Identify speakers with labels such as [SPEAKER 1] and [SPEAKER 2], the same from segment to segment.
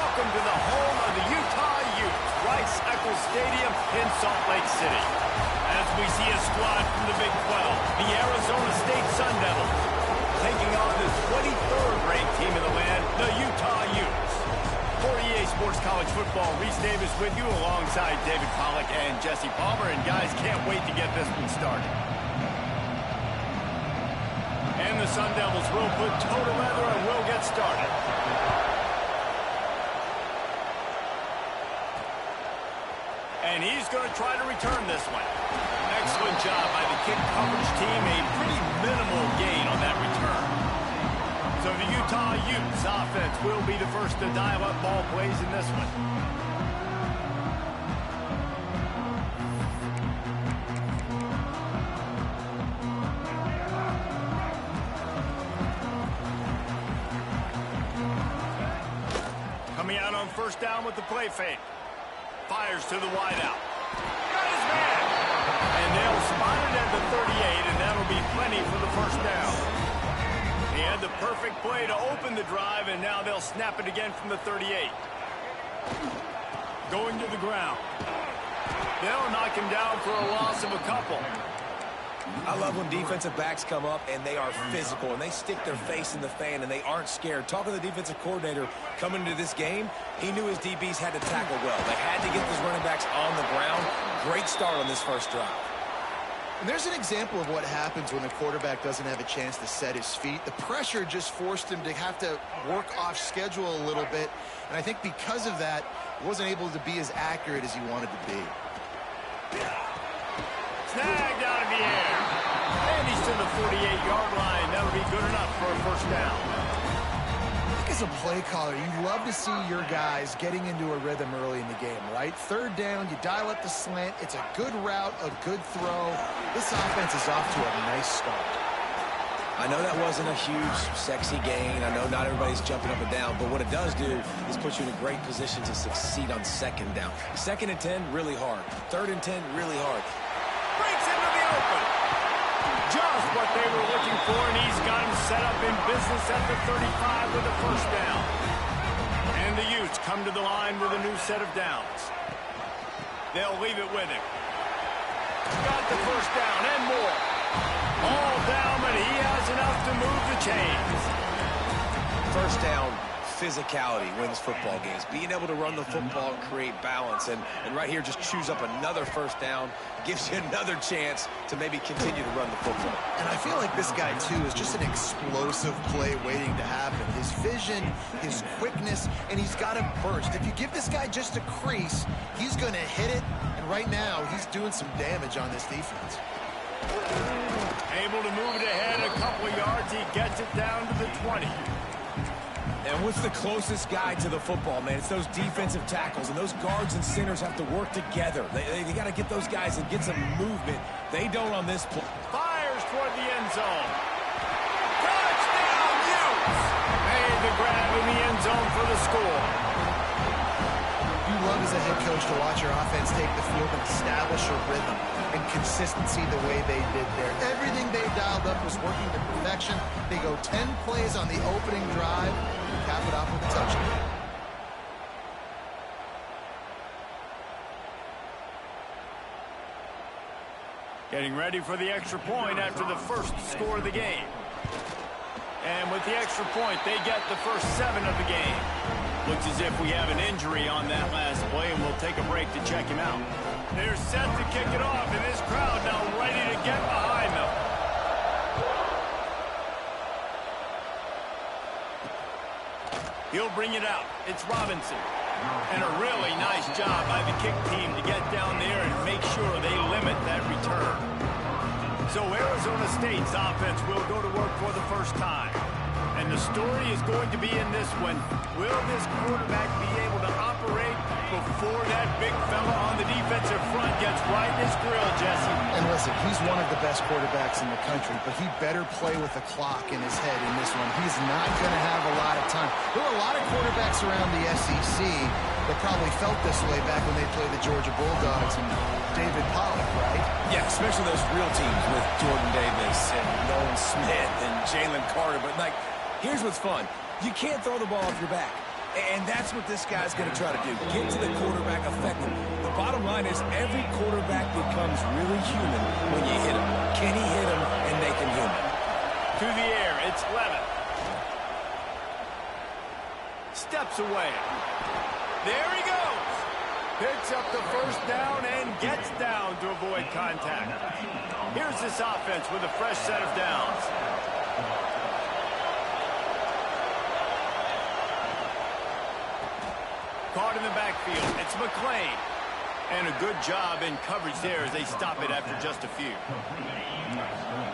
[SPEAKER 1] Welcome to the home of the Utah Utes, Rice-Eccles Stadium in Salt Lake City. As we see a squad from the Big 12, the Arizona State Sun Devils, taking on the 23rd ranked team in the land, the Utah Utes. For EA Sports College Football, Reese Davis with you alongside David Pollack and Jesse Palmer. And guys, can't wait to get this one started. And the Sun Devils will put toe to leather and will get started. And he's going to try to return this one. Excellent job by the kick coverage team. A pretty minimal gain on that return. So the Utah Utes offense will be the first to dial up ball plays in this one. Coming out on first down with the play fake. Fires to the wideout. Got his man. And they'll spot it at the 38, and that'll be plenty for the first down. He had the perfect play to open the drive, and now they'll snap it again from the 38. Going to the ground. They'll knock him down for a loss of a couple.
[SPEAKER 2] I love when defensive backs come up and they are physical and they stick their face in the fan and they aren't scared. Talking to the defensive coordinator coming into this game, he knew his DBs had to tackle well. They had to get those running backs on the ground. Great start on this first drive.
[SPEAKER 3] And there's an example of what happens when the quarterback doesn't have a chance to set his feet. The pressure just forced him to have to work off schedule a little bit. And I think because of that, he wasn't able to be as accurate as he wanted to be.
[SPEAKER 1] Snagged out of the air. And he's to the 48-yard line. That'll be good enough for a first down.
[SPEAKER 3] I think as a play caller, you love to see your guys getting into a rhythm early in the game, right? Third down, you dial up the slant. It's a good route, a good throw. This offense is off to a nice start.
[SPEAKER 2] I know that wasn't a huge, sexy gain. I know not everybody's jumping up and down, but what it does do is put you in a great position to succeed on second down. 2nd and 10, really hard. 3rd and 10, really hard.
[SPEAKER 1] Breaks into the open. Just what they were looking for, and he's got him set up in business at the 35 with a first down. And the Utes come to the line with a new set of downs. They'll leave it with him. Got the first down and more. All down, but he has enough to move the chains.
[SPEAKER 2] First down, physicality wins football games. Being able to run the football and create balance. And right here, just choose up another first down. Gives you another chance to maybe continue to run the football.
[SPEAKER 3] And I feel like this guy, too, is just an explosive play waiting to happen. His vision, his quickness, and he's got a burst. If you give this guy just a crease, he's going to hit it. And right now, he's doing some damage on this defense.
[SPEAKER 1] Able to move it ahead a couple of yards. He gets it down to the 20.
[SPEAKER 2] And what's the closest guy to the football, man? It's those defensive tackles, and those guards and centers have to work together. They got to get those guys and get some movement. They don't on this play.
[SPEAKER 1] Fires toward the end zone. Touchdown, Utes! Made the grab in the end zone for the score.
[SPEAKER 3] You love as a head coach to watch your offense take the field and establish a rhythm and consistency the way they did there. Everything they dialed up was working to perfection. They go 10 plays on the opening drive and cap it off with a touchdown.
[SPEAKER 1] Getting ready for the extra point after the first score of the game. And with the extra point, they get the first 7 of the game. Looks as if we have an injury on that last play, and we'll take a break to check him out. They're set to kick it off, and this crowd now ready to get behind them. He'll bring it out. It's Robinson. And a really nice job by the kick team to get down there and make sure they limit that return. So Arizona State's offense will go to work for the first time. And the story is going to be in this one. Will this quarterback be able to operate before that big fella on the defensive front gets right in his grill, Jesse?
[SPEAKER 3] And listen, he's one of the best quarterbacks in the country, but he better play with the clock in his head in this one. He's not going to have a lot of time. There were a lot of quarterbacks around the SEC that probably felt this way back when they played the Georgia Bulldogs and David Pollack, right?
[SPEAKER 2] Yeah, especially those real teams with Jordan Davis and Nolan Smith and Jalen Carter. But, like, here's what's fun. You can't throw the ball off your back. And that's what this guy's going to try to do. Get to the quarterback effectively. The bottom line is every quarterback becomes really human when you hit him. Can he hit him and make him human?
[SPEAKER 1] To the air, it's Levitt. Steps away. There he goes. Picks up the first down and gets down to avoid contact. Here's this offense with a fresh set of downs. Caught in the backfield. It's McLean. And a good job in coverage there as they stop it after just a few.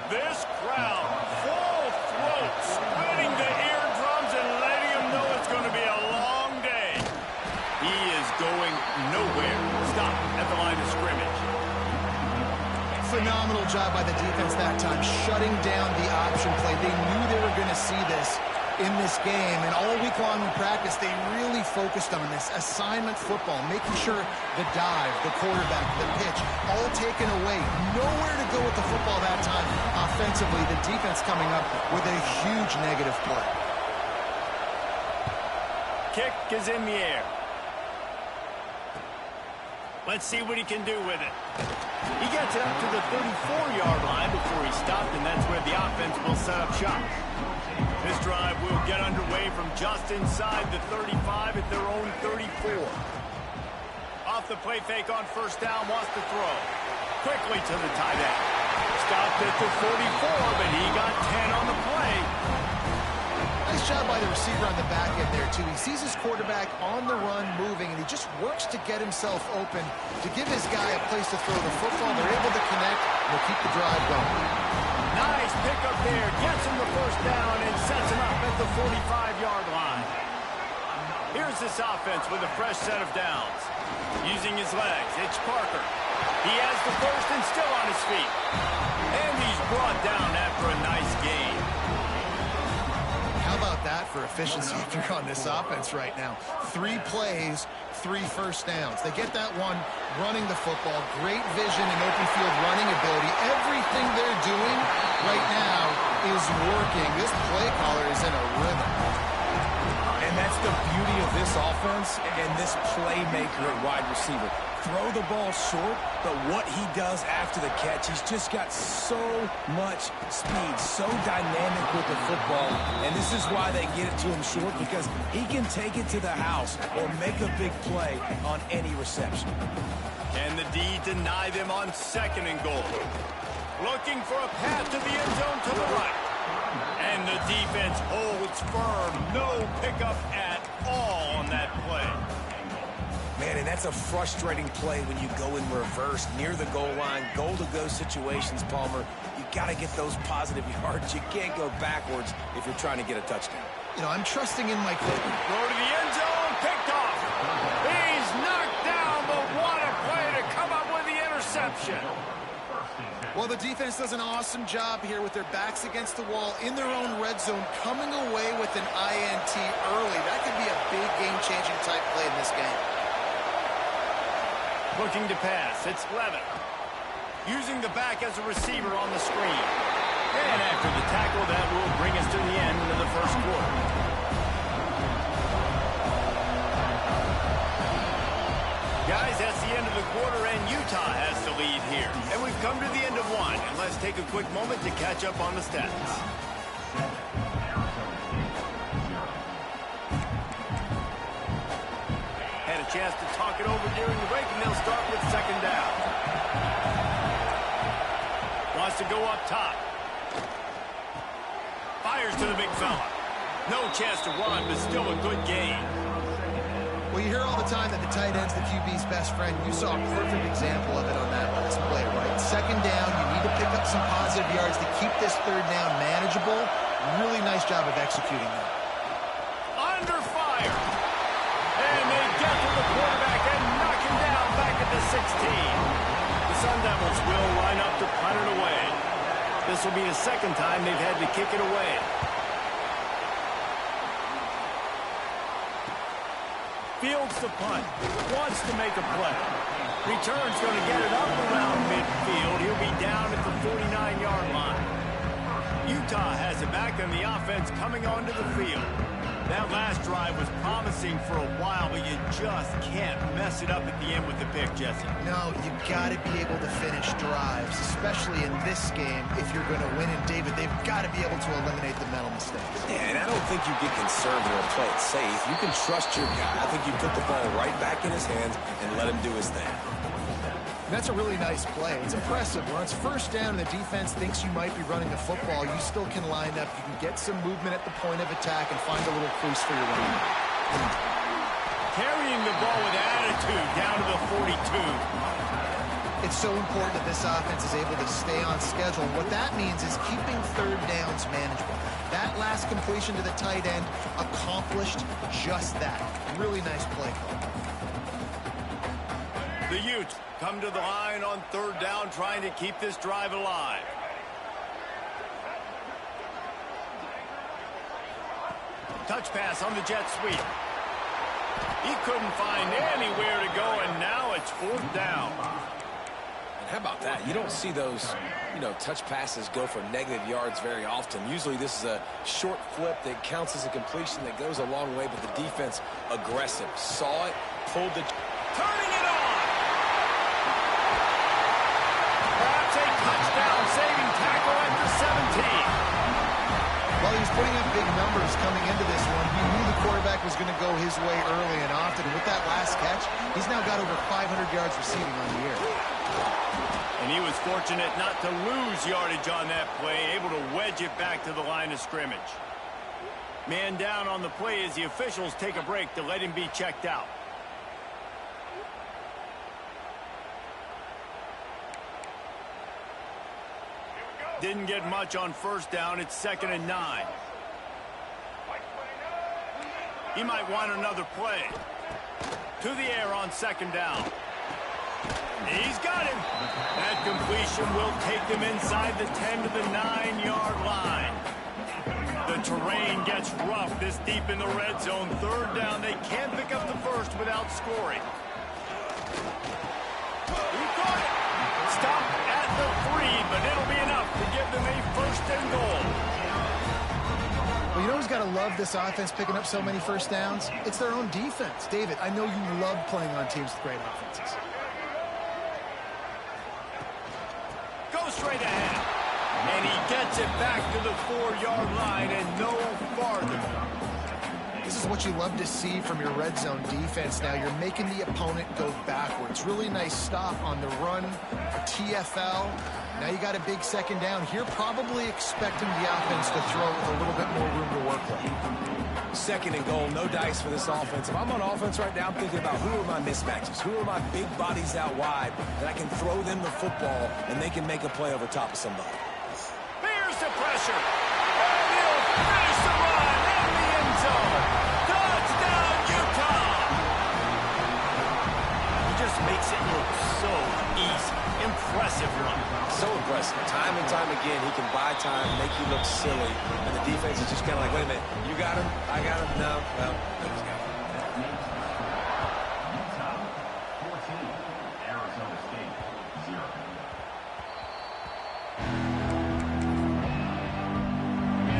[SPEAKER 1] This crowd, full throat, splitting the eardrums and letting them know it's going to be a long day. He is going nowhere. Stop at the line of scrimmage.
[SPEAKER 3] Phenomenal job by the defense that time, shutting down the option play. They knew they were going to see this in this game, and all week long in practice, they really focused on this assignment football, making sure the dive, the quarterback, the pitch, all taken away. Nowhere to go with the football that time. Offensively, the defense coming up with a huge negative play.
[SPEAKER 1] Kick is in the air. Let's see what he can do with it. He gets it up to the 34-yard line before he stopped, and that's where the offense will set up shop. This drive will get underway from just inside the 35 at their own 34. Off the play fake on first down, wants to throw. Quickly to the tight end. Stopped at the 44, but he got 10 on the play.
[SPEAKER 3] Nice job by the receiver on the back end there, too. He sees his quarterback on the run moving, and he just works to get himself open to give his guy a place to throw the football. They're able to connect, and they'll keep the drive going.
[SPEAKER 1] Nice pickup there. Gets him the first down and sets him up at the 45-yard line. Here's this offense with a fresh set of downs. Using his legs, it's Parker. He has the first and still on his feet. And he's brought down after a nice gain.
[SPEAKER 3] How about that for efficiency if you're on this offense right now? 3 plays, 3 first downs. They get that one running the football. Great vision and open field running ability. Everything they're doing right now is working. This play caller is in a rhythm.
[SPEAKER 2] And that's the beauty of this offense and this playmaker at wide receiver. Throw the ball short, but what he does after the catch, he's just got so much speed, so dynamic with the football, and this is why they get it to him short, because he can take it to the house or make a big play on any reception.
[SPEAKER 1] Can the D deny them on 2nd and goal? Looking for a path to the end zone to the right. And the defense holds firm. No pickup at all on that play.
[SPEAKER 2] Man, and that's a frustrating play when you go in reverse near the goal line, goal-to-go situations, Palmer. You got to get those positive yards. You can't go backwards if you're trying to get a touchdown.
[SPEAKER 3] You know, I'm trusting in my
[SPEAKER 1] Throw to the end zone, picked off. He's knocked down, but what a play to come up with the interception.
[SPEAKER 3] Well, the defense does an awesome job here with their backs against the wall in their own red zone, coming away with an INT early. That could be a big game-changing type play in this game.
[SPEAKER 1] Looking to pass, it's Levitt. Using the back as a receiver on the screen. And after the tackle, that will bring us to the end of the first quarter. Guys, that's the end of the quarter, and Utah has the lead here. And we've come to the end of one, and let's take a quick moment to catch up on the stats. Had a chance to talk it over during the break, and they'll start with 2nd down. Wants to go up top. Fires to the big fella. No chance to run, but still a good gain.
[SPEAKER 3] Well, you hear all the time that the tight end's the QB's best friend. You saw a perfect example of it on that last play, right? 2nd down, you need to pick up some positive yards to keep this 3rd down manageable. Really nice job of executing that.
[SPEAKER 1] Under fire. And they get to the quarterback and knock him down back at the 16. The Sun Devils will line up to punt it away. This will be the 2nd time they've had to kick it away. Fields the punt. Wants to make a play. Return's going to get it up around midfield. He'll be down at the 49-yard line. Utah has it back, and the offense coming onto the field. That last drive was promising for a while, but you just can't mess it up at the end with the pick, Jesse.
[SPEAKER 3] No, you got to be able to finish drives, especially in this game if you're going to win. And, David, they've got to be able to eliminate the mental mistakes.
[SPEAKER 2] Yeah, and I don't think you get conservative and play it safe. You can trust your guy. I think you put the ball right back in his hands and let him do his thing.
[SPEAKER 3] And that's a really nice play. It's impressive. When it's first down and the defense thinks you might be running the football, you still can line up. You can get some movement at the point of attack and find a little crease for your running back.
[SPEAKER 1] Carrying the ball with attitude down to the 42.
[SPEAKER 3] It's so important that this offense is able to stay on schedule. And what that means is keeping third downs manageable. That last completion to the tight end accomplished just that. Really nice play call.
[SPEAKER 1] The Utes come to the line on third down, trying to keep this drive alive. Touch pass on the jet sweep. He couldn't find anywhere to go, and now it's fourth down.
[SPEAKER 2] And how about that? You don't see those, touch passes go for negative yards very often. Usually this is a short flip that counts as a completion that goes a long way, but the defense aggressive. Saw it, pulled the...
[SPEAKER 1] Turning it on! Perhaps a touchdown-saving tackle at the 17.
[SPEAKER 3] Well, he was putting up big numbers coming into this one. He knew the quarterback was going to go his way early and often. With that last catch, he's now got over 500 yards receiving on the year.
[SPEAKER 1] And he was fortunate not to lose yardage on that play, able to wedge it back to the line of scrimmage. Man down on the play as the officials take a break to let him be checked out. Didn't get much on first down. It's 2nd and 9. He might want another play. To the air on 2nd down. He's got him. That completion will take them inside the 10 to the 9-yard line. The terrain gets rough this deep in the red zone. Third down. They can't pick up the first without scoring. He caught it. Stop at the 3, but it'll be enough to give them a 1st and goal.
[SPEAKER 3] Well, you know who's got to love this offense picking up so many first downs? It's their own defense. David, I know you love playing on teams with great offenses.
[SPEAKER 1] Go straight ahead. And he gets it back to the 4-yard line and no farther.
[SPEAKER 3] This is what you love to see from your red zone defense now. You're making the opponent go backwards. Really nice stop on the run for TFL. Now you got a big 2nd down here, probably expecting the offense to throw with a little bit more room to work with.
[SPEAKER 2] 2nd and goal, no dice for this offense. If I'm on offense right now, I'm thinking about who are my mismatches, who are my big bodies out wide that I can throw them the football and they can make a play over top of somebody.
[SPEAKER 1] Here's the pressure. And he'll finish the run in the end zone. Touchdown, Utah! He just makes it look so easy. Impressive run.
[SPEAKER 2] So impressive. Time and time again, he can buy time, make you look silly, and the defense is just kind of like, wait a minute, you got him? I got him? No. Well, he's got him.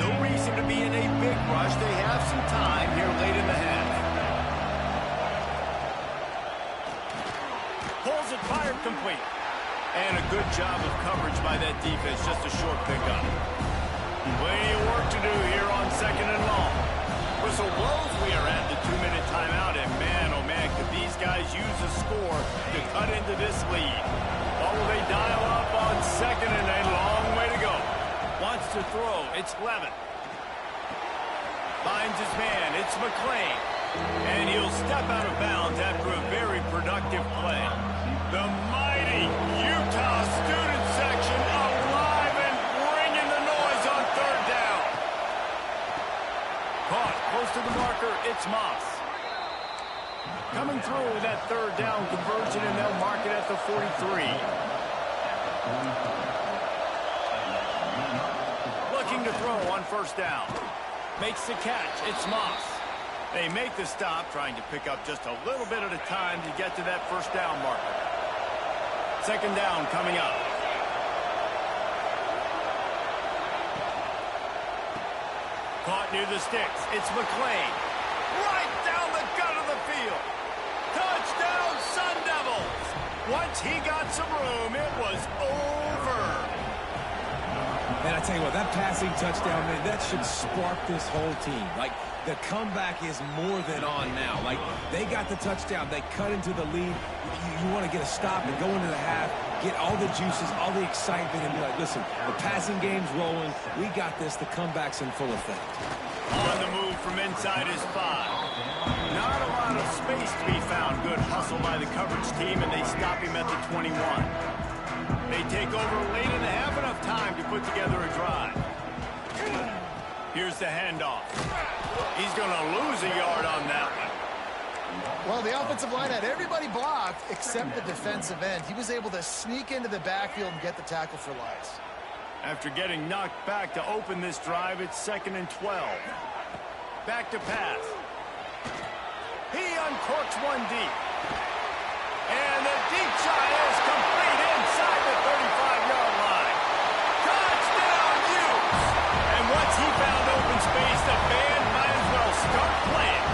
[SPEAKER 1] No reason to be in a big rush. They have some time here late in the half. Pulls it, fired, complete. And a good job of coverage by that defense. Just a short pickup. Plenty of work to do here on 2nd and long. Whistle blows. We are at the 2-minute timeout. And man, oh man, could these guys use a score to cut into this lead. Or will they dial up on 2nd and a long way to go? Wants to throw. It's Levin. Finds his man. It's McClain. And he'll step out of bounds after a very productive play. The mighty Utah student section alive and bringing the noise on 3rd down. Caught close to the marker. It's Moss. Coming through with that 3rd down conversion, and they'll mark it at the 43. Looking to throw on 1st down. Makes the catch. It's Moss. They make the stop, trying to pick up just a little bit at a time to get to that 1st down marker. 2nd down coming up. Caught near the sticks. It's McClain. Right down the gut of the field. Touchdown, Sun Devils. Once he got some room, it was over.
[SPEAKER 2] And I tell you what, that passing touchdown, man, that should spark this whole team. Like, the comeback is more than on now. Like, they got the touchdown. They cut into the lead. You want to get a stop and go into the half, get all the juices, all the excitement, and be like, listen, the passing game's rolling. We got this. The comeback's in full effect.
[SPEAKER 1] On the move from inside his 5. Not a lot of space to be found. Good hustle by the coverage team, and they stop him at the 21. They take over late in the half, enough time to put together a drive. Here's the handoff. He's going to lose a yard on that one.
[SPEAKER 3] Well, the offensive line had everybody blocked except the defensive end. He was able to sneak into the backfield and get the tackle for loss.
[SPEAKER 1] After getting knocked back to open this drive, it's 2nd and 12. Back to pass. He uncorks one deep. And the deep shot is complete inside the 35-yard line. Touchdown, Hughes! And once he found open space, the band might as well start playing.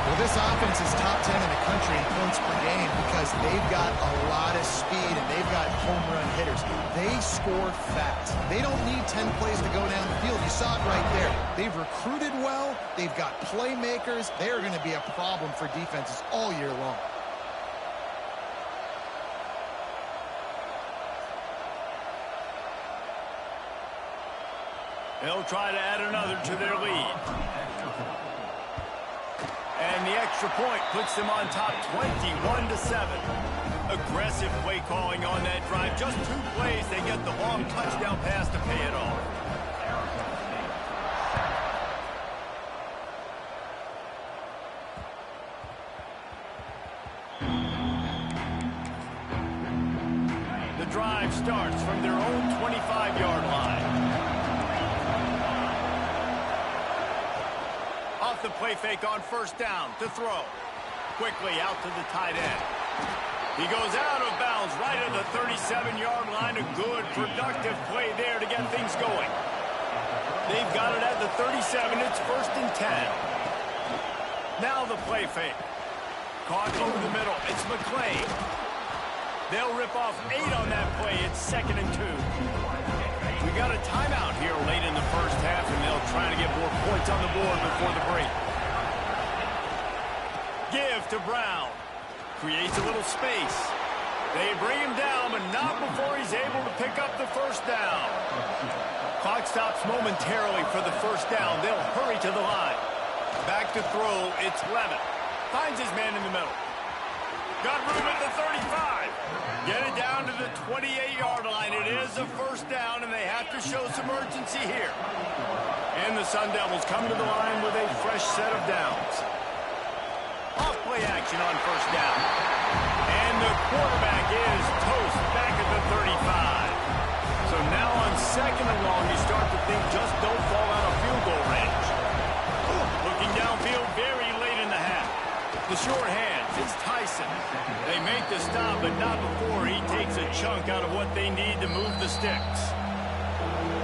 [SPEAKER 3] Well, this offense is top 10 in the country in points per game because they've got a lot of speed and they've got home run hitters. They score fast. They don't need 10 plays to go down the field. You saw it right there. They've recruited well. They've got playmakers. They are going to be a problem for defenses all year long.
[SPEAKER 1] They'll try to add another to their lead. And the extra point puts them on top 21-7. Aggressive play calling on that drive. Just 2 plays, they get the long touchdown pass to pay it off. The drive starts from their own 25-yard line. Off the play fake on first down to throw. Quickly out to the tight end. He goes out of bounds right at the 37-yard line. A good, productive play there to get things going. They've got it at the 37. It's 1st and 10. Now the play fake. Caught over the middle. It's McClain. They'll rip off 8 on that play. It's 2nd and 2. We got a timeout here late in the first half, and they'll try to get more points on the board before the break. Give to Brown. Creates a little space. They bring him down, but not before he's able to pick up the first down. Clock stops momentarily for the first down. They'll hurry to the line. Back to throw. It's Levitt. Finds his man in the middle. Got room at the 35. Get it down to the 28-yard line. It is a first down, and they have to show some urgency here. And the Sun Devils come to the line with a fresh set of downs. Off-play action on first down. And the quarterback is toast back at the 35. So now on 2nd and long, you start to think just don't fall out of field goal range. Looking downfield very late in the half. The short hands, it's Tyson. They make the stop, but not before he takes a chunk out of what they need to move the sticks.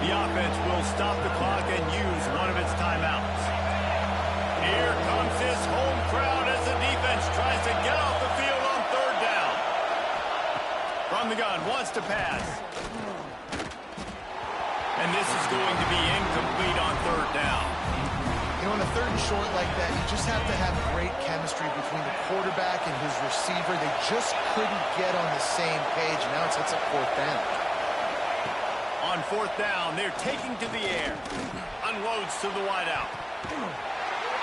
[SPEAKER 1] The offense will stop the clock and use one of its timeouts. Here comes his home crowd as the defense tries to get off the field on 3rd down. From the gun, wants to pass. And this is going to be incomplete on 3rd down.
[SPEAKER 3] You know, on a 3rd and short like that, you just have to have great chemistry between the quarterback and his receiver. They just couldn't get on the same page. Now it's a 4th down.
[SPEAKER 1] On 4th down, they're taking to the air. Unloads to the wideout.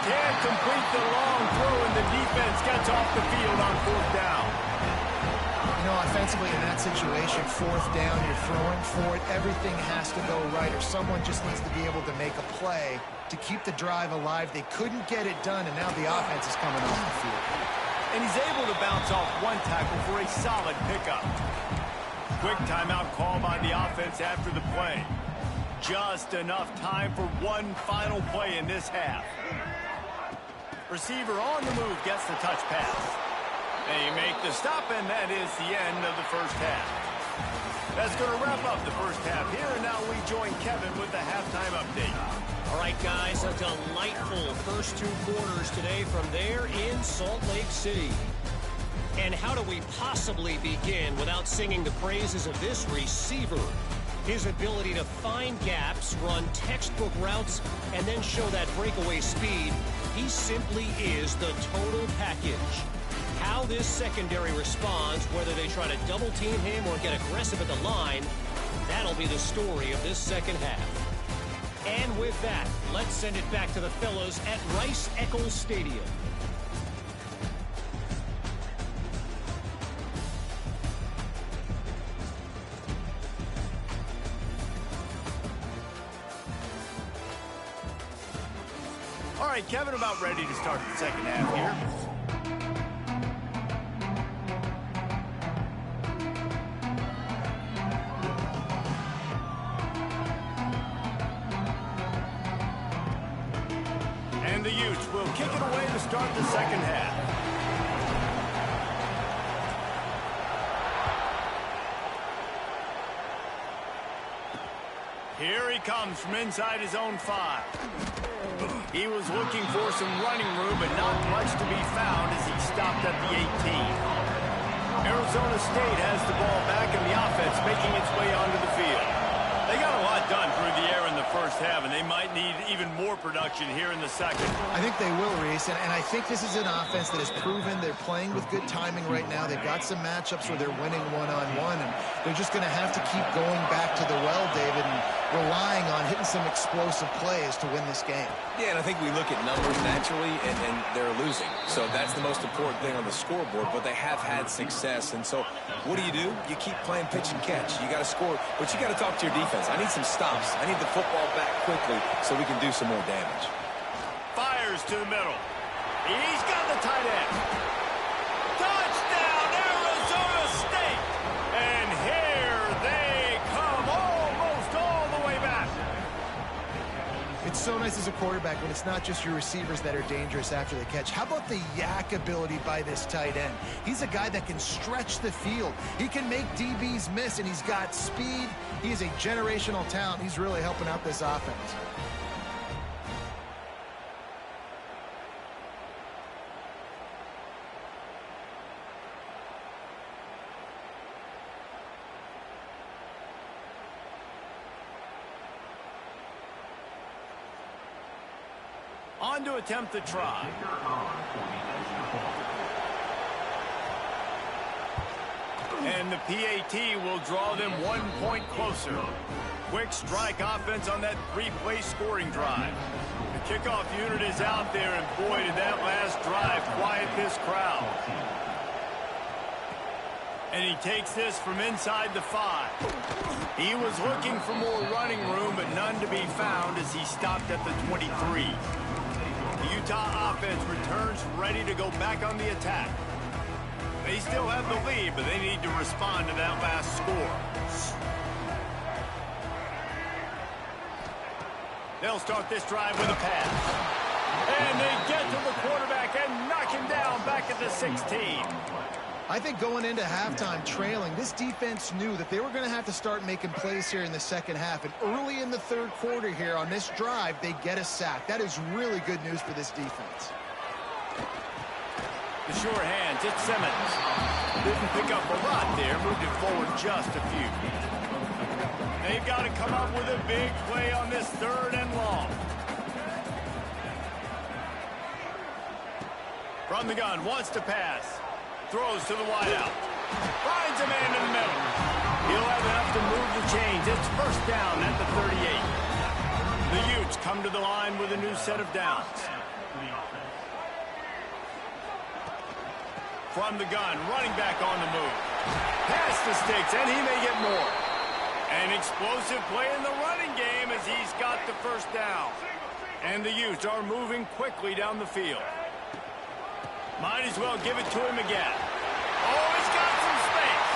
[SPEAKER 1] Can't complete the long throw, and the defense gets off the field on 4th down.
[SPEAKER 3] You know, offensively in that situation, 4th down, you're throwing for it. Everything has to go right, or someone just needs to be able to make a play to keep the drive alive. They couldn't get it done, and now the offense is coming off the field.
[SPEAKER 1] And he's able to bounce off one tackle for a solid pickup. Quick timeout call by the offense after the play. Just enough time for one final play in this half. Receiver on the move gets the touch pass. They make the stop, and that is the end of the first half. That's going to wrap up the first half here, and now we join Kevin with the halftime update.
[SPEAKER 4] All right, guys, a delightful first 2 quarters today from there in Salt Lake City. And how do we possibly begin without singing the praises of this receiver? His ability to find gaps, run textbook routes, and then show that breakaway speed. He simply is the total package. How this secondary responds, whether they try to double team him or get aggressive at the line, that'll be the story of this second half. And with that, let's send it back to the fellows at Rice-Eccles Stadium.
[SPEAKER 1] All right, Kevin, about ready to start the second half here. And the Utes will kick it away to start the second half. Here he comes from inside his own 5. He was looking for some running room, but not much to be found as he stopped at the 18. Arizona State has the ball back and the offense making its way onto the field. They got a lot done through the air in the first half, and they might need even more production here in the second.
[SPEAKER 3] I think they will, Reese, and I think this is an offense that has proven they're playing with good timing right now. They've got some matchups where they're winning one-on-one, and they're just going to have to keep going back to the well, David, and relying on hitting some explosive plays to win this game.
[SPEAKER 2] Yeah, and I think we look at numbers naturally, and they're losing. So that's the most important thing on the scoreboard, but they have had success. And so what do? You keep playing pitch and catch. You got to score, but you got to talk to your defense. I need some stops. I need the football back quickly so we can do some more damage.
[SPEAKER 1] Fires to the middle. He's got the tight end. Touchdown, Arizona State! And here they come almost all the way back.
[SPEAKER 3] It's so nice as a quarterback when it's not just your receivers that are dangerous after the catch. How about the yak ability by this tight end? He's a guy that can stretch the field. He can make DBs miss, and he's got speed. He is a generational talent. He's really helping out this offense.
[SPEAKER 1] On to attempt the try. And the PAT will draw them 1 point closer. Quick strike offense on that 3-play scoring drive. The kickoff unit is out there, and boy, did that last drive quiet this crowd. And he takes this from inside the 5. He was looking for more running room, but none to be found as he stopped at the 23. The Utah offense returns ready to go back on the attack. They still have the lead, but they need to respond to that last score. They'll start this drive with a pass. And they get to the quarterback and knock him down back at the 16.
[SPEAKER 3] I think going into halftime trailing, this defense knew that they were going to have to start making plays here in the second half. And early in the third quarter here on this drive, they get a sack. That is really good news for this defense.
[SPEAKER 1] The sure hands, it's Simmons. Didn't pick up a lot there, moved it forward just a few. They've got to come up with a big play on this 3rd and long. From the gun, wants to pass. Throws to the wideout. Finds a man in the middle. He'll have enough to move the chains. It's first down at the 38. The Utes come to the line with a new set of downs. From the gun, running back on the move. Past the sticks, and he may get more. An explosive play in the running game as he's got the first down. And the Utes are moving quickly down the field. Might as well give it to him again. Oh, he's got some space.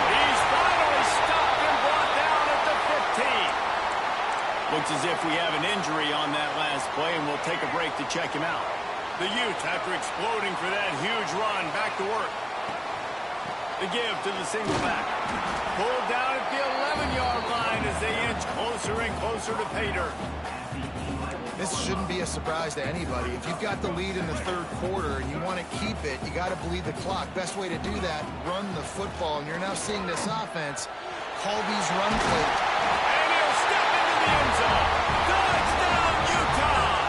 [SPEAKER 1] He's finally stopped and brought down at the 15. Looks as if we have an injury on that last play, and we'll take a break to check him out. The Utes, after exploding for that huge run, back to work. The give to the single back. Pulled down at the 7-yard line as they inch closer and closer to pay dirt.
[SPEAKER 3] This shouldn't be a surprise to anybody. If you've got the lead in the third quarter and you want to keep it, you got to bleed the clock. Best way to do that, run the football. And you're now seeing this offense call these run plays.
[SPEAKER 1] And he'll step into the end zone. Touchdown, Utah!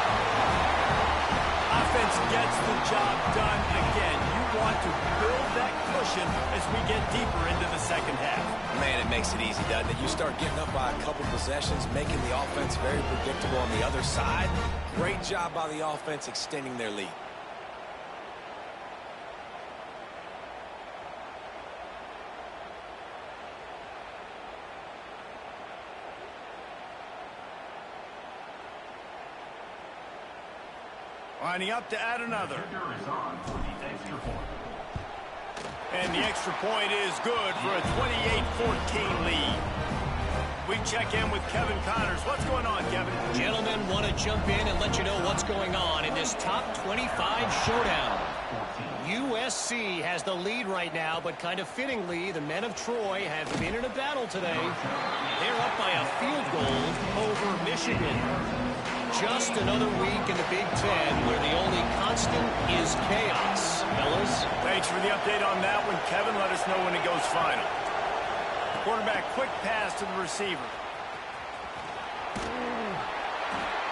[SPEAKER 1] Offense gets the job done again. You want to build that cushion as we get deeper into the second half.
[SPEAKER 2] Man, it makes it easy, doesn't it? You start getting up by a couple possessions, making the offense very predictable on the other side. Great job by the offense extending their lead.
[SPEAKER 1] Lining up to add another. And the extra point is good for a 28-14 lead. We check in with Kevin Connors. What's going on, Kevin?
[SPEAKER 4] Gentlemen, want to jump in and let you know what's going on in this top 25 showdown. USC has the lead right now, but kind of fittingly, the men of Troy have been in a battle today. They're up by a field goal over Michigan. Just another week in the Big Ten where the only constant is chaos. Fellas?
[SPEAKER 1] Thanks for the update on that one, Kevin. Let us know when it goes final. Quarterback, quick pass to the receiver.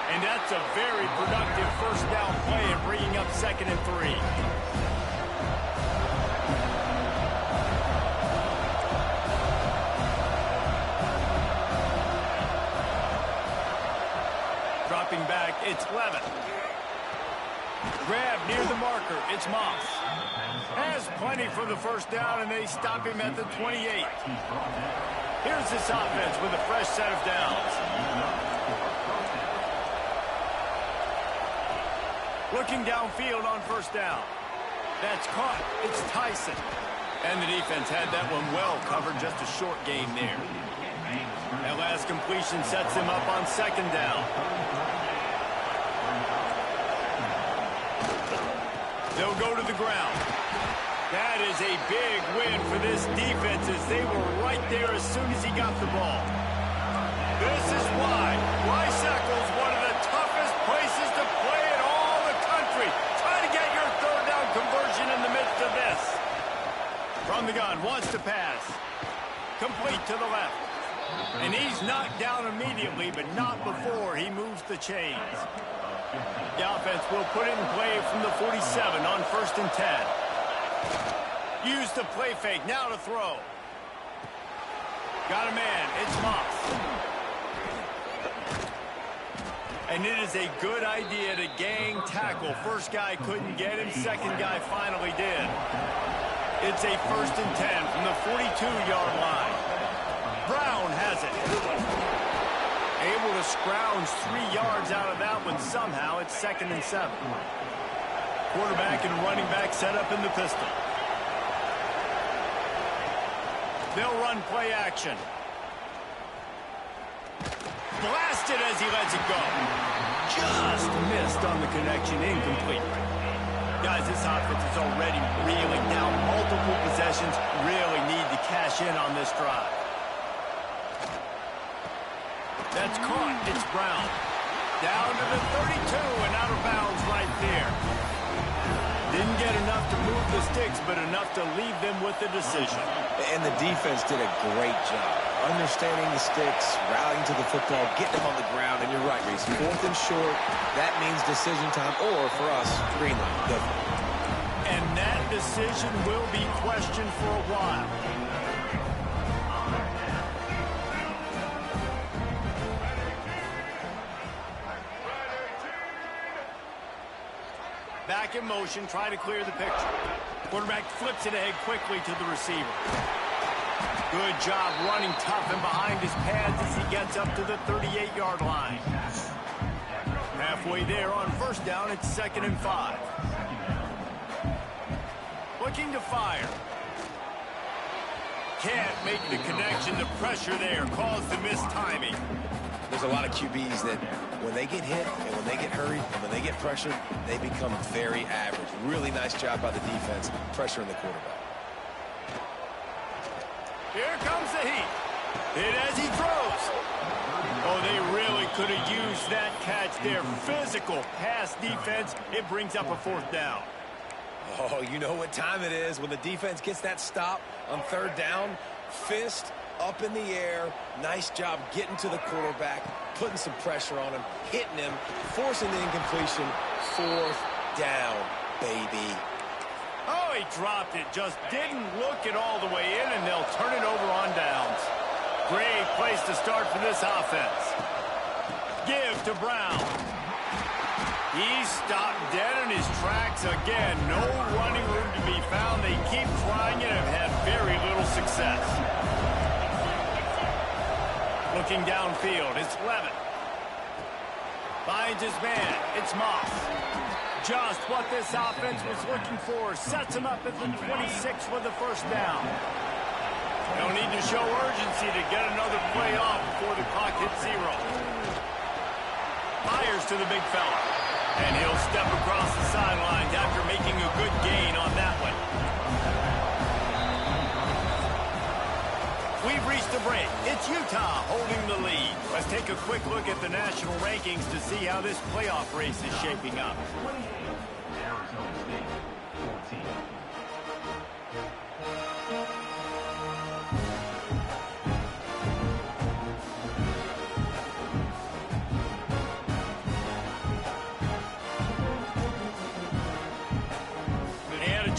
[SPEAKER 1] And that's a very productive first down play and bringing up 2nd and 3. Dropping back, it's Levitt. Grab near the marker, it's Moss. Has plenty for the first down, and they stop him at the 28. Here's this offense with a fresh set of downs. Looking downfield on first down. That's caught. It's Tyson. And the defense had that one well covered, just a short gain there. That last completion sets him up on 2nd down. They'll go to the ground. That is a big win for this defense as they were right there as soon as he got the ball. This is why Rice-Eccles, one of the toughest places to play in all the country. Try to get your third down conversion in the midst of this. From the gun, wants to pass. Complete to the left. And he's knocked down immediately, but not before he moves the chains. The offense will put it in play from the 47 on 1st and 10. Use the play fake, now to throw. Got a man, it's Moss. And it is a good idea to gang tackle. First guy couldn't get him, second guy finally did. It's a 1st and 10 from the 42-yard line. Brown has it. Able to scrounge 3 yards out of that one somehow. It's 2nd and 7. Quarterback and running back set up in the pistol. They'll run play action. Blasted as he lets it go. Just missed on the connection, incomplete. Guys, this offense is already reeling down multiple possessions. Really need to cash in on this drive. That's caught. It's Brown. Down to the 32 and out of bounds right there. Didn't get enough to move the sticks, but enough to leave them with the decision.
[SPEAKER 2] And the defense did a great job understanding the sticks, routing to the football, getting them on the ground. And you're right, Reese. 4th and short, that means decision time, or for us, green line. Go for it.
[SPEAKER 1] And that decision will be questioned for a while. Back in motion, try to clear the picture. Quarterback flips it ahead quickly to the receiver. Good job running tough and behind his pads as he gets up to the 38-yard line. Halfway there on 1st down, it's 2nd and 5. Looking to fire. Can't make the connection. The pressure there caused the mistiming.
[SPEAKER 2] There's a lot of QBs that when they get hit and when they get hurried and when they get pressured, they become very average. Really nice job by the defense, pressuring the quarterback.
[SPEAKER 1] Here comes the heat. Hit as he throws. Oh, they really could have used that catch there. Physical pass defense. It brings up a 4th down.
[SPEAKER 2] Oh, you know what time it is when the defense gets that stop on 3rd down. Fist up in the air. Nice job getting to the quarterback, putting some pressure on him, hitting him, forcing the incompletion. 4th down, baby.
[SPEAKER 1] Oh, he dropped it. Just didn't look it all the way in, and they'll turn it over on downs. Great place to start for this offense. Give to Brown. He's stopped dead in his tracks again. No running room to be found. They keep trying it and have had very little success. Looking downfield, it's Levin. Finds his man. It's Moss. Just what this offense was looking for. Sets him up at the 26 for the 1st down. They'll need to show urgency to get another play off before the clock hits 0. Fires to the big fella. And he'll step across the sidelines after making a good gain on that one. We've reached the break. It's Utah holding the lead. Let's take a quick look at the national rankings to see how this playoff race is shaping up.
[SPEAKER 5] Arizona State, 14.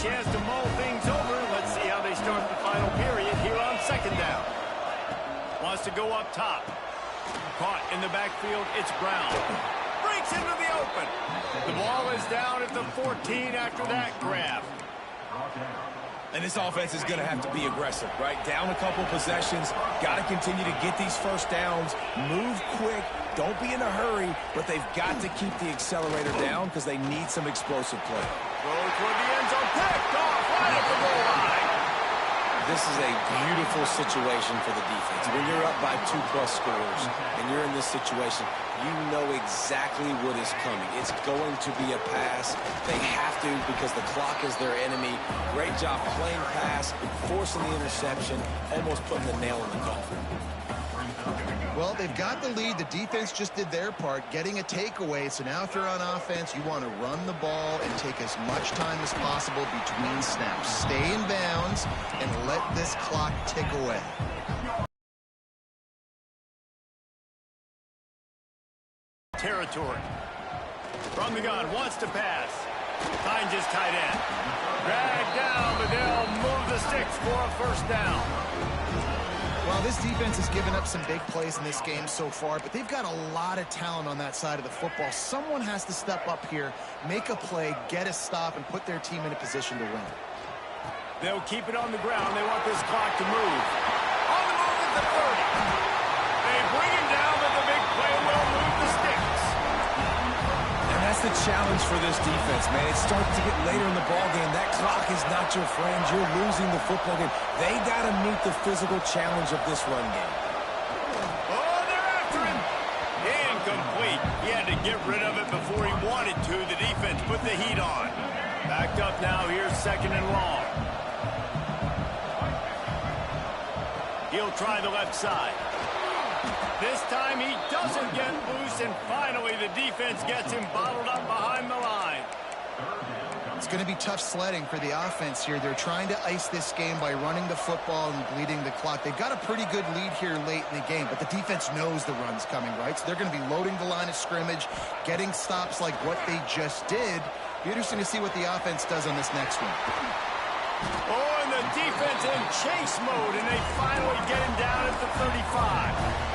[SPEAKER 1] Chance to mull things over. Let's see how they start the final period here on 2nd down. Wants to go up top. Caught in the backfield. It's Brown. Breaks into the open. The ball is down at the 14 after that grab.
[SPEAKER 2] And this offense is going to have to be aggressive, right? Down a couple possessions. Got to continue to get these 1st downs. Move quick. Don't be in a hurry, but they've got to keep the accelerator down because they need some explosive play.
[SPEAKER 1] Go toward the end zone. Picked off right at the goal line.
[SPEAKER 2] This is a beautiful situation for the defense. When you're up by 2+ scores and you're in this situation, you know exactly what is coming. It's going to be a pass. They have to because the clock is their enemy. Great job playing pass, forcing the interception, almost putting the nail in the coffin.
[SPEAKER 3] Well, they've got the lead. The defense just did their part, getting a takeaway. So now if you're on offense, you want to run the ball and take as much time as possible between snaps. Stay in bounds and let this clock tick away.
[SPEAKER 1] Territory. From the gun, wants to pass. Finds his tight end. Dragged down, but they'll move the sticks for a 1st down.
[SPEAKER 3] Well, this defense has given up some big plays in this game so far, but they've got a lot of talent on that side of the football. Someone has to step up here, make a play, get a stop, and put their team in a position to win.
[SPEAKER 1] They'll keep it on the ground. They want this clock to move. On the move at the 30. They bring him down, but the big play will move the sticks.
[SPEAKER 2] And that's the challenge for this defense, man. It starts to get later in the ballgame. That clock is not your friend. You're losing the football game. They got to meet the physical challenge of this run game.
[SPEAKER 1] Oh, they're after him. Incomplete. He had to get rid of it before he wanted to. The defense put the heat on. Backed up now. Here's 2nd and long. He'll try the left side. This time he doesn't get loose, and finally the defense gets him bottled up behind the line.
[SPEAKER 3] It's going to be tough sledding for the offense here. They're trying to ice this game by running the football and bleeding the clock. They've got a pretty good lead here late in the game, but the defense knows the run's coming, right? So they're going to be loading the line of scrimmage, getting stops like what they just did. Be interesting to see what the offense does on this next one.
[SPEAKER 1] Oh, and the defense in chase mode, and they finally get him down at the 35.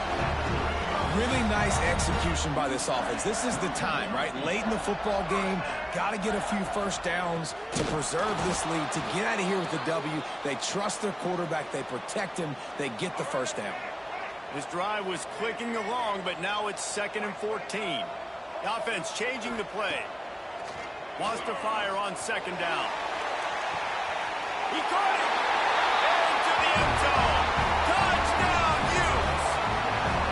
[SPEAKER 2] Really nice execution by this offense. This is the time, right? Late in the football game, got to get a few 1st downs to preserve this lead, to get out of here with the W. They trust their quarterback. They protect him. They get the 1st down.
[SPEAKER 1] This drive was clicking along, but now it's 2nd and 14. The offense changing the play. Wants to fire on 2nd down. He caught it! Into the end zone! Touchdown, Utes!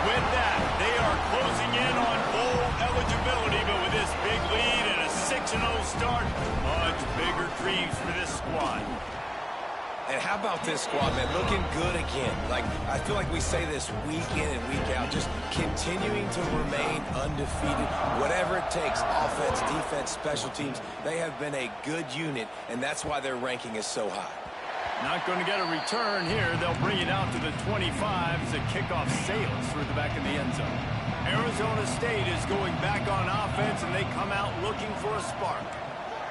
[SPEAKER 1] With that, they are closing in on bowl eligibility, but with this big lead and a 6-0 start, much bigger dreams for this squad.
[SPEAKER 2] And how about this squad, man? Looking good again. Like, I feel like we say this week in and week out, just continuing to remain undefeated. Whatever it takes, offense, defense, special teams, they have been a good unit, and that's why their ranking is so high.
[SPEAKER 1] Not going to get a return here. They'll bring it out to the 25 as the kickoff sails through the back of the end zone. Arizona State is going back on offense, and they come out looking for a spark.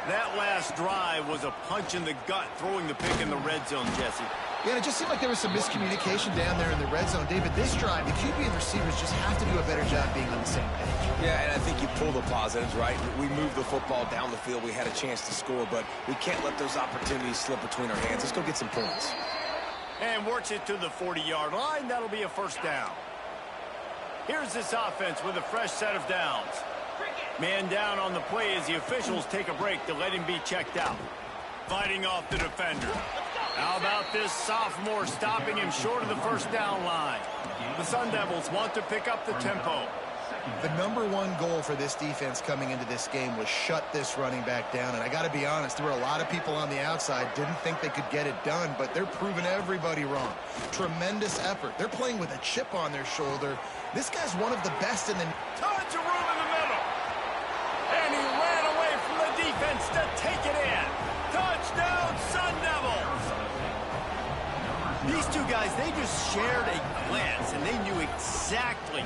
[SPEAKER 1] That last drive was a punch in the gut, throwing the pick in the red zone, Jesse.
[SPEAKER 3] Yeah, and it just seemed like there was some miscommunication down there in the red zone. David, this drive, the QB and receivers just have to do a better job being on the same page.
[SPEAKER 2] Yeah, and I think you pull the positives, right? We moved the football down the field. We had a chance to score, but we can't let those opportunities slip between our hands. Let's go get some points.
[SPEAKER 1] And works it to the 40-yard line. That'll be a first down. Here's this offense with a fresh set of downs. Man down on the play as the officials take a break to let him be checked out. Fighting off the defender. How about this sophomore stopping him short of the first down line? The Sun Devils want to pick up the tempo.
[SPEAKER 3] The #1 goal for this defense coming into this game was shut this running back down. And I got to be honest, there were a lot of people on the outside didn't think they could get it done, but they're proving everybody wrong. Tremendous effort. They're playing with a chip on their shoulder. This guy's one of the best in the...
[SPEAKER 1] Tons of room in the middle. And he ran away from the defense to take it in. Touchdown, Sun Devils! These two guys, they just shared a glance, and they knew exactly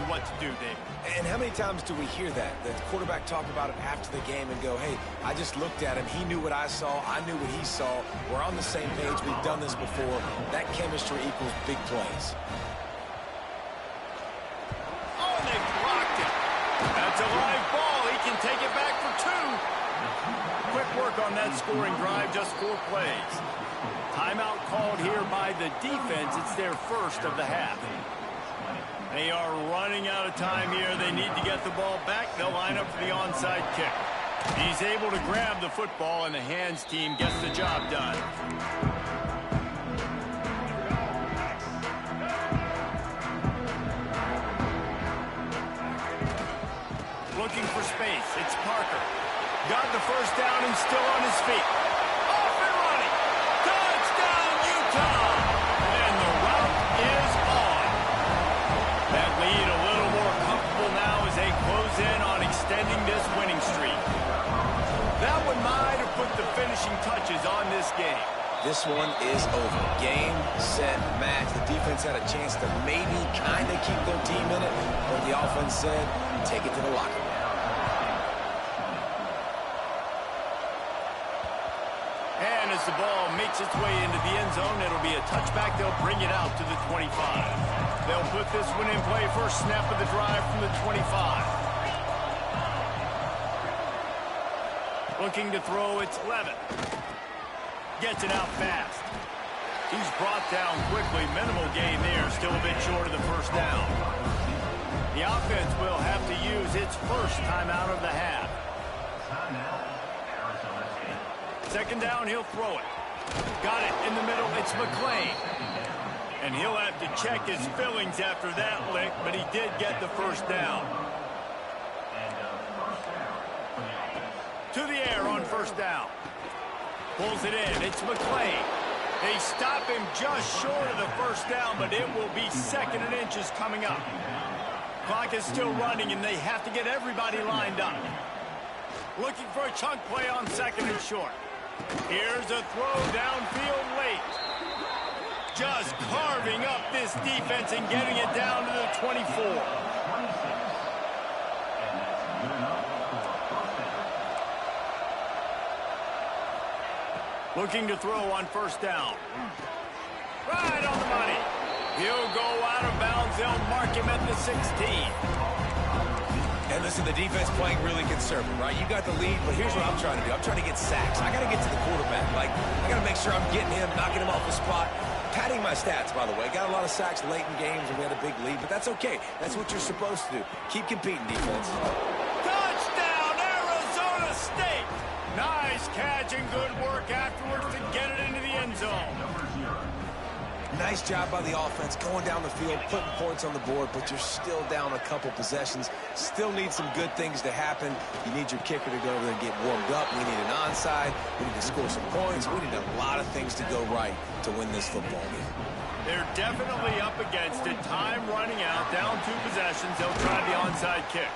[SPEAKER 1] what to do, Dave.
[SPEAKER 2] And how many times do we hear that? The quarterback talk about it after the game and go, hey, I just looked at him. He knew what I saw. I knew what he saw. We're on the same page. We've done this before. That chemistry equals big plays.
[SPEAKER 1] Oh, they blocked it. That's a live ball. He can take it back for 2. Quick work on that scoring drive, just 4 plays. Timeout called here by the defense. It's their first of the half. They are running out of time here. They need to get the ball back. They'll line up for the onside kick. He's able to grab the football, and the hands team gets the job done. Looking for space. It's Parker. Got the first down and still on his feet. Off and running. Touchdown, Utah! And the route is on. That lead a little more comfortable now as they close in on extending this winning streak. That one might have put the finishing touches on this game.
[SPEAKER 2] This one is over. Game, set, match. The defense had a chance to maybe kind of keep their team in it, but the offense said, take it to the locker room.
[SPEAKER 1] And as the ball makes its way into the end zone, it'll be a touchback. They'll bring it out to the 25. They'll put this one in play. First snap of the drive from the 25. Looking to throw, it's Levin. Gets it out fast. He's brought down quickly. Minimal gain there. Still a bit short of the first down. The offense will have to use its first timeout of the half. Second down, he'll throw it. Got it in the middle. It's McClain. And he'll have to check his fillings after that lick, but he did get the first down. To the air on first down. Pulls it in. It's McClain. They stop him just short of the first down, but it will be 2nd and inches coming up. Clock is still running, and they have to get everybody lined up. Looking for a chunk play on 2nd and short. Here's a throw downfield late. Just carving up this defense and getting it down to the 24. Looking to throw on first down. Right on the money. He'll go out of bounds. They'll mark him at the 16.
[SPEAKER 2] And listen, the defense playing really conservative, right? You got the lead, but here's what I'm trying to do. I'm trying to get sacks. I got to get to the quarterback. Like, I got to make sure I'm getting him, knocking him off the spot. Padding my stats, by the way. Got a lot of sacks late in games, and we had a big lead, but that's okay. That's what you're supposed to do. Keep competing, defense.
[SPEAKER 1] Touchdown, Arizona State! Nice catch and good work afterwards to get it into the end zone.
[SPEAKER 2] Nice job by the offense going down the field, putting points on the board, but you're still down a couple possessions. Still need some good things to happen. You need your kicker to go over there and get warmed up. We need an onside. We need to score some points. We need a lot of things to go right to win this football game.
[SPEAKER 1] They're definitely up against it. Time running out, down 2 possessions. They'll try the onside kick.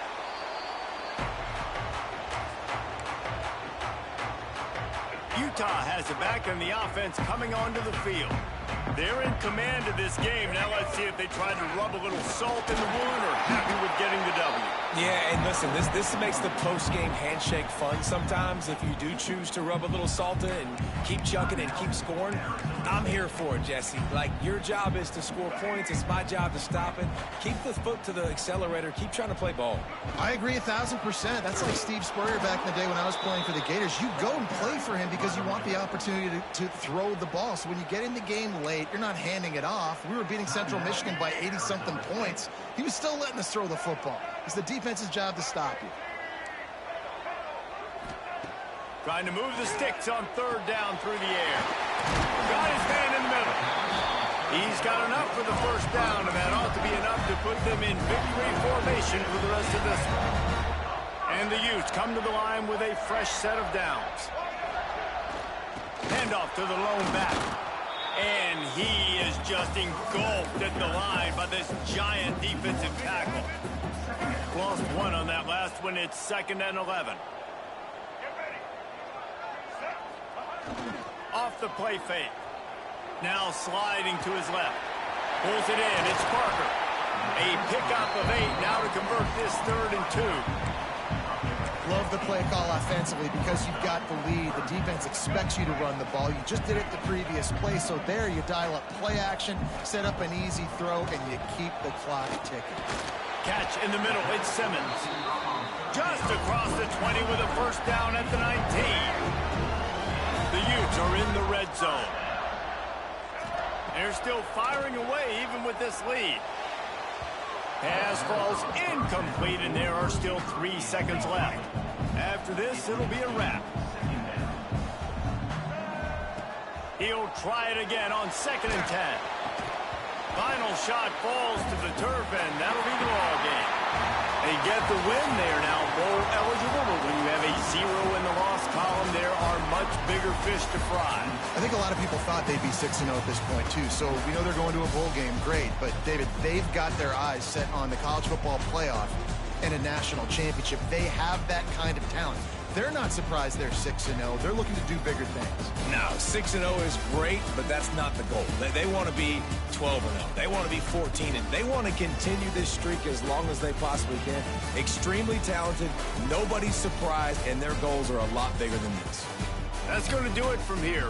[SPEAKER 1] Utah has it back in the offense coming onto the field. They're in command of this game. Now let's see if they try to rub a little salt in the wound or happy with getting the W.
[SPEAKER 2] Yeah, and listen, this makes the post-game handshake fun sometimes if you do choose to rub a little salt in and keep chucking and keep scoring. I'm here for it, Jesse. Like, your job is to score points. It's my job to stop it. Keep the foot to the accelerator. Keep trying to play ball.
[SPEAKER 3] I agree 1,000%. That's like Steve Spurrier back in the day when I was playing for the Gators. You go and play for him because you want the opportunity to throw the ball. So when you get in the game late, you're not handing it off. We were beating Central Michigan by 80-something points. He was still letting us throw the football. It's the defense's job to stop you.
[SPEAKER 1] Trying to move the sticks on 3rd down through the air. Got his man in the middle. He's got enough for the 1st down, and that ought to be enough to put them in victory formation for the rest of this one. And the Utes come to the line with a fresh set of downs. Handoff to the lone back. And he is just engulfed at the line by this giant defensive tackle. Lost 1 on that last one. It's 2nd and 11. Off the play fake. Now sliding to his left. Pulls it in. It's Parker. A pickup of 8 now to convert this 3rd and 2.
[SPEAKER 3] Love the play call offensively because you've got the lead. The defense expects you to run the ball. You just did it the previous play, so there you dial up play action, set up an easy throw, and you keep the clock ticking.
[SPEAKER 1] Catch in the middle. It's Simmons. Just across the 20 with a 1st down at the 19. The Utes are in the red zone. They're still firing away even with this lead. Pass falls incomplete, and there are still 3 seconds left. After this, it'll be a wrap. He'll try it again on 2nd and 10. Final shot falls to the turf, and that'll be the ball game. They get the win. They are now bowl eligible, but when you have a 0 in the loss column, there are much bigger fish to fry.
[SPEAKER 3] I think a lot of people thought they'd be 6-0 at this point, too. So we know they're going to a bowl game. Great. But, David, they've got their eyes set on the college football playoff and a national championship. They have that kind of talent. They're not surprised they're 6-0. They're looking to do bigger things.
[SPEAKER 2] No, 6-0 is great, but that's not the goal. They want to be 12-0. They want to be 14, and they want to continue this streak as long as they possibly can. Extremely talented, nobody's surprised, and their goals are a lot bigger than this.
[SPEAKER 1] That's going to do it from here.